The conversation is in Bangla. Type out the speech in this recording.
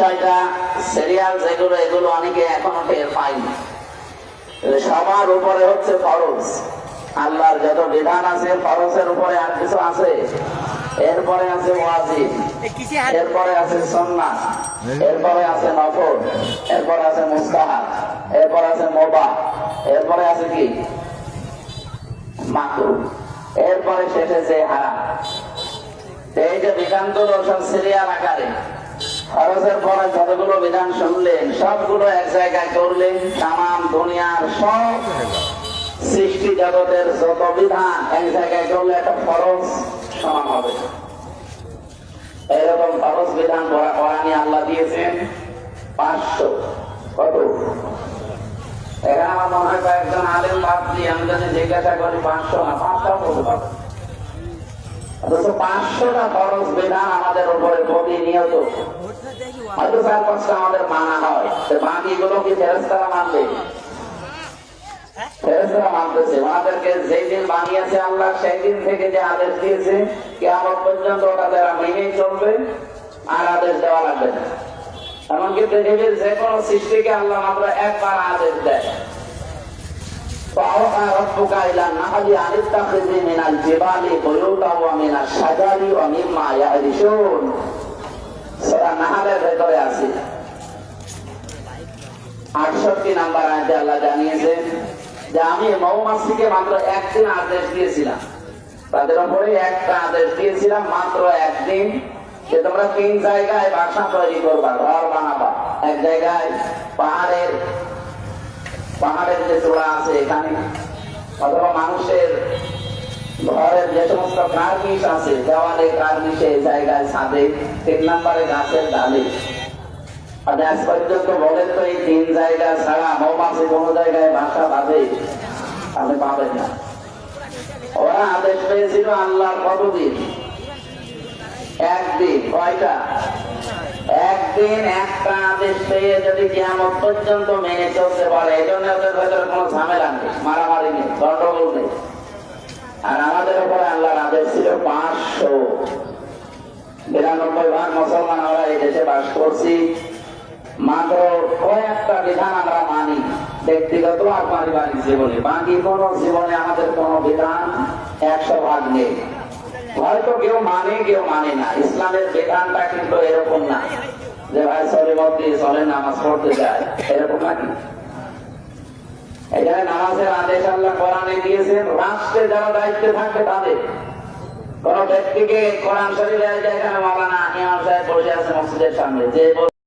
বিষয়টা সিরিয়াল যেগুলো এগুলো অনেকে এখনো টের পায়নি। সবার উপরে হচ্ছে ফরজ। আল্লাহর যত বিধান আছে ফরজের উপরে আর কিছু আছে, এরপরে আছে ওয়াজিব, এরপরে আছে সুন্নাহ, এরপরে আছে নফল, এরপরে আছে মুস্তাহাব, এরপরে আছে মুবাহ, এরপরে আছে কি মাকরুহ, এরপরে শেষে যে হারাম। এই যে বিধানগুলো সব সিরিয়াল আকারে, ফরজের পরে যতগুলো বিধান শুনলেন সবগুলো এক জায়গায় করলেন। তামাম দুনিয়ার সব সৃষ্টি জগতের যত বিধান এক জায়গায় করলে একটা ফরজ সমান হবে। এরকম ফরজ বিধান কোরআনে আল্লাহ দিয়েছেন 500। কত? এখানে আমার মনে হয় কয়েকজন আলেম বাদ দিয়ে আমি যদি জিজ্ঞাসা করি 500 না 5টা বলতে পারবো। অথচ 500টা ফরজ বিধান আমাদের উপরে প্রতিনিয়ত, হয়তো 4-5টা আমাদের মানা হয়, বাকিগুলো কি ফেরেশতারা মানবে? ফেরেশতারা মানতেছে। ওনাদেরকে যেই দিন বানিয়েছে আল্লাহ সেই দিন থেকে যে আদেশ দিয়েছে কিয়ামত পর্যন্ত ওটা তারা মেনেই চলবে, আর আদেশ দেওয়া লাগবে না। এমনকি পৃথিবীর যে কোনো সৃষ্টিকে আল্লাহ মাত্র একবার আদেশ দেয়। فأوحى ربك إلى النحل أن اتخذي من الجبال بيوتا ومن الشجر ومما يعرشون। সূরা নাহলের ভেতরে আছে 68 নম্বর আয়াতে আল্লাহ জানিয়েছেন যে আমি মৌমাছিকে মাত্র একদিন আদেশ দিয়েছিলাম, তাদের উপরে একটা আদেশ দিয়েছিলাম মাত্র একদিন, যে তোমরা 3 জায়গায় বাসা তৈরি করবা, ঘর বানাবা। এক জায়গায় পাহাড়ের যে চূড়া আছে এখানে, অথবা মানুষের ঘরের যে সমস্ত কার্নিশ আছে দেওয়ালে কার্নিশে, জায়গায় ছাদে, 3 নম্বরে গাছের ডালে। আজ পর্যন্ত বলেন তো এই 3 জায়গা ছাড়া মৌমাছি কোন জায়গায় বাসা বাঁধে? আপনি পাবেন না। ওরা আদেশ পেয়েছিল আল্লাহর কতদিন? একদিন। কয়টা? একদিন একটা আদেশ পেয়ে যদি কিয়ামত পর্যন্ত মেনে চলতে পারে, এই জন্য ওদের ভেতরে কোনো ঝামেলা নেই, মারামারি নেই, গন্ডগোল নেই। আর আমাদের উপরে আল্লাহর আদেশ ছিল 500। 92% মুসলমান আমরা এই দেশে বাস করছি, মাত্র কয়েকটা বিধান আমরা মানি ব্যক্তিগত আর পারিবারিক জীবনে, বাকি কোন জীবনে আমাদের কোন বিধান 100% নেই। হয়তো কেউ মানে কেউ মানে না। ইসলামের বিধানটা কিন্তু এরকম না যে ভাই চলে মধ্যে চলে নামাজ পড়তে যায়, এরকম নাকি? এখানে নামাজের আদেশ আল্লাহ কোরআনে দিয়েছেন রাষ্ট্রে যারা দায়িত্বে থাকবে তাদের। কোন ব্যক্তিকে কোরআন শরীফে এখানে মাওলানা ইমাম সাহেব বসে আছে মসজিদের সামনে, যে